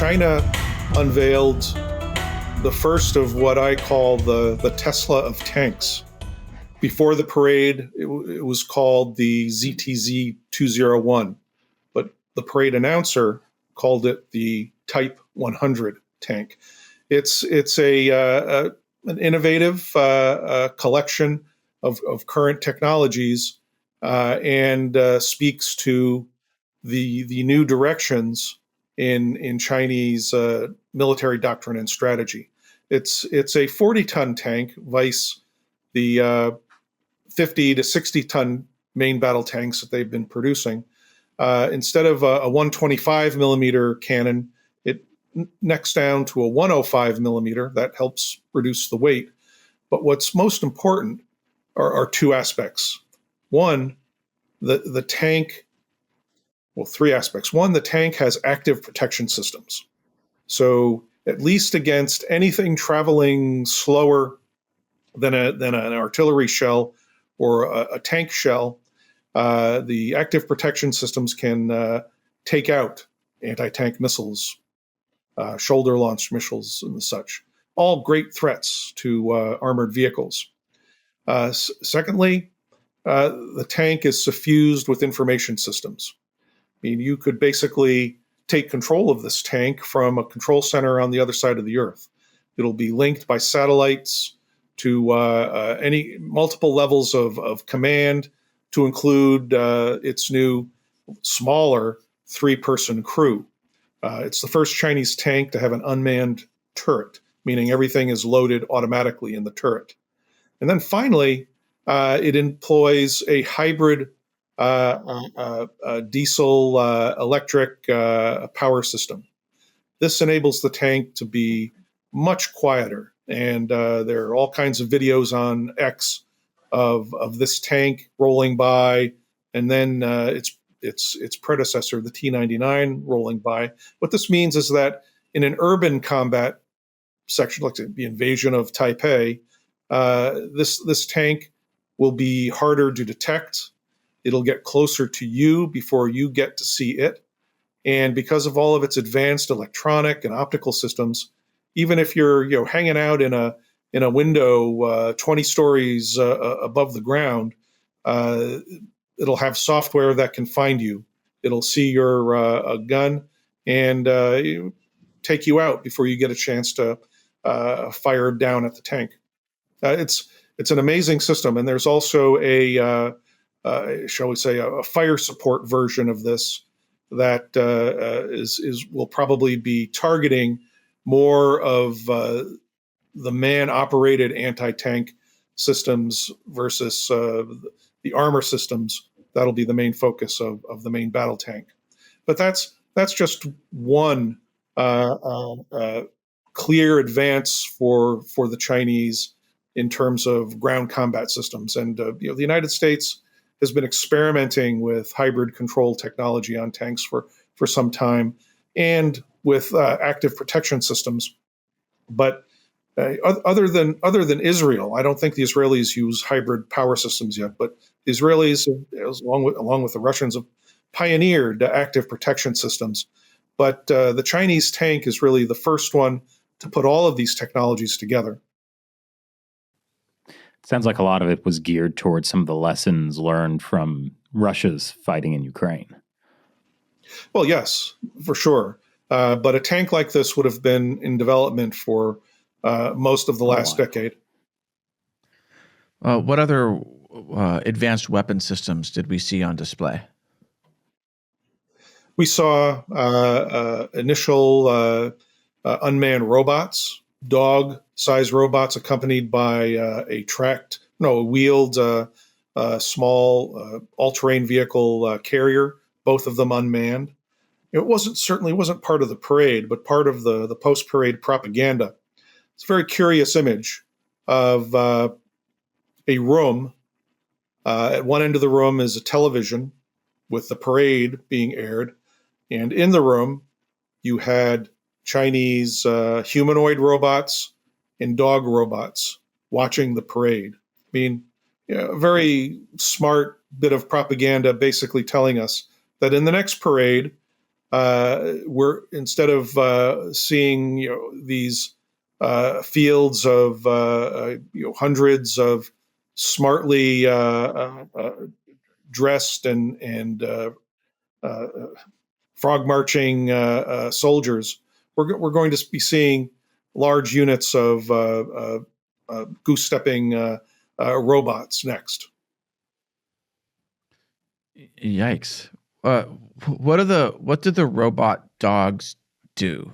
China unveiled the first of what I call the Tesla of tanks. Before the parade, it was called the ZTZ 201, but the parade announcer called it the Type 100 tank. It's an innovative collection of current technologies and speaks to the new directions in Chinese military doctrine and strategy. It's a 40-ton tank, vice the 50 to 60-ton main battle tanks that they've been producing. Instead of a 125 millimeter cannon, it necks down to a 105 millimeter. That helps reduce the weight. But what's most important are two aspects. One, the tank. Well, three aspects. One, the tank has active protection systems. So at least against anything traveling slower than an artillery shell or a tank shell, the active protection systems can take out anti-tank missiles, shoulder-launched missiles, and such. All great threats to armored vehicles. Secondly, the tank is suffused with information systems. I mean, you could basically take control of this tank from a control center on the other side of the earth. It'll be linked by satellites to any multiple levels of command, to include its new smaller 3-person crew. It's the first Chinese tank to have an unmanned turret, meaning everything is loaded automatically in the turret. And then finally, it employs a hybrid diesel electric power system. This enables the tank to be much quieter, and there are all kinds of videos on X of this tank rolling by, and then its predecessor, the T-99, rolling by. What this means is that in an urban combat section, like the invasion of Taipei, this tank will be harder to detect. It'll get closer to you before you get to see it. And because of all of its advanced electronic and optical systems, even if you're hanging out in a window 20 stories above the ground, it'll have software that can find you. It'll see your gun and take you out before you get a chance to fire down at the tank. It's an amazing system, and there's also shall we say, a fire support version of this that will probably be targeting more of the man-operated anti-tank systems versus the armor systems. That'll be the main focus of the main battle tank. But that's just one clear advance for the Chinese in terms of ground combat systems. And the United States has been experimenting with hybrid control technology on tanks for some time, and with active protection systems. But other than Israel, I don't think the Israelis use hybrid power systems yet. But the Israelis, along with the Russians, have pioneered active protection systems. But the Chinese tank is really the first one to put all of these technologies together. Sounds like a lot of it was geared towards some of the lessons learned from Russia's fighting in Ukraine. Well, yes, for sure. But a tank like this would have been in development for most of the last decade. What other advanced weapon systems did we see on display? We saw initial unmanned robots, dog-sized robots accompanied by a wheeled small all-terrain vehicle carrier, both of them unmanned. It certainly wasn't part of the parade, but part of the post-parade propaganda. It's a very curious image of a room. At one end of the room is a television with the parade being aired, and in the room you had Chinese humanoid robots and dog robots watching the parade. I mean, a very smart bit of propaganda basically telling us that in the next parade, we're instead of seeing these fields of hundreds of smartly dressed and frog marching soldiers, we're going to be seeing large units of goose stepping robots next. Yikes! What do the robot dogs do?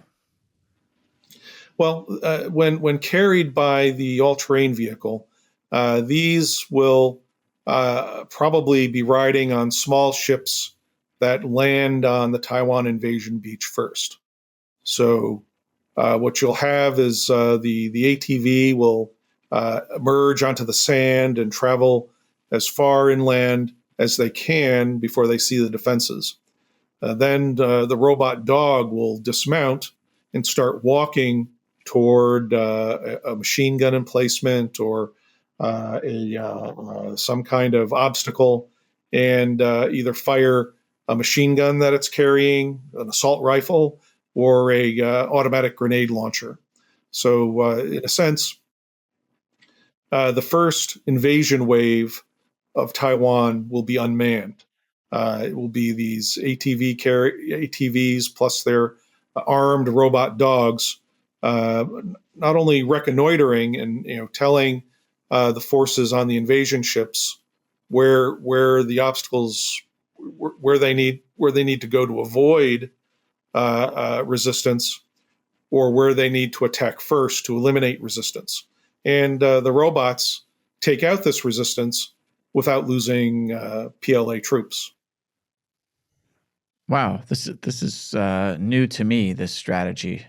Well, when carried by the all-terrain vehicle, these will probably be riding on small ships that land on the Taiwan invasion beach first. So what you'll have is the ATV will emerge onto the sand and travel as far inland as they can before they see the defenses. Then the robot dog will dismount and start walking toward a machine gun emplacement or some kind of obstacle, and either fire a machine gun that it's carrying, an assault rifle, or a automatic grenade launcher. So, in a sense, the first invasion wave of Taiwan will be unmanned. It will be these ATVs plus their armed robot dogs, not only reconnoitering and telling the forces on the invasion ships where the obstacles, where they need to go to avoid resistance, or where they need to attack first to eliminate resistance. And the robots take out this resistance without losing PLA troops. Wow, this is new to me, this strategy.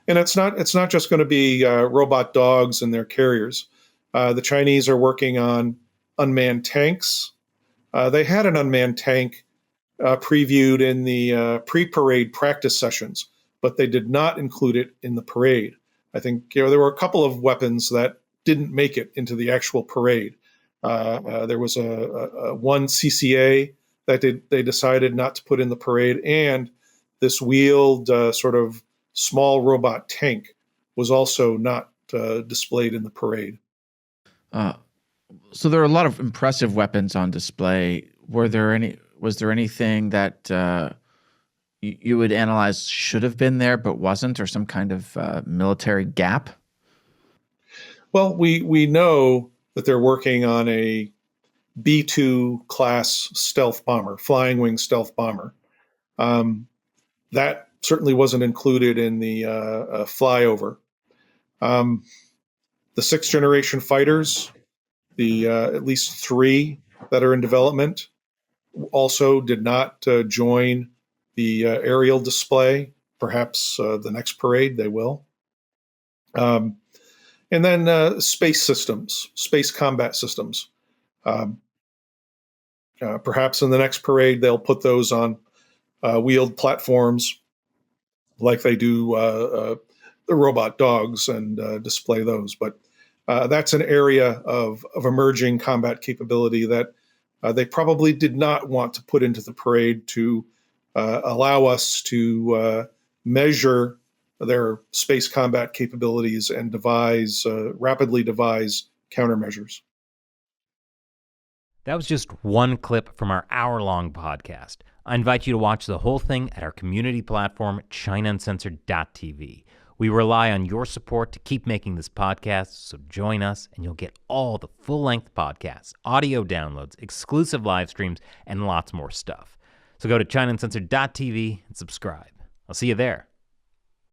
And it's not just going to be robot dogs and their carriers. The Chinese are working on unmanned tanks. They had an unmanned tank previewed in the pre-parade practice sessions, but they did not include it in the parade. I think there were a couple of weapons that didn't make it into the actual parade. There was a one CCA that they decided not to put in the parade, and this wheeled sort of small robot tank was also not displayed in the parade. So there are a lot of impressive weapons on display. Was there anything that you would analyze should have been there but wasn't, or some kind of military gap? Well, we know that they're working on a B-2 class stealth bomber, flying wing stealth bomber. That certainly wasn't included in the flyover. The sixth generation fighters, the at least 3 that are in development, also did not join the aerial display. Perhaps the next parade they will. And then space systems, space combat systems. Perhaps in the next parade they'll put those on wheeled platforms like they do the robot dogs and display those. But that's an area of emerging combat capability that they probably did not want to put into the parade to allow us to measure their space combat capabilities and rapidly devise countermeasures. That was just one clip from our hour-long podcast. I invite you to watch the whole thing at our community platform, ChinaUncensored.tv. We rely on your support to keep making this podcast, so join us and you'll get all the full-length podcasts, audio downloads, exclusive live streams, and lots more stuff. So go to ChinaUncensored.tv and subscribe. I'll see you there.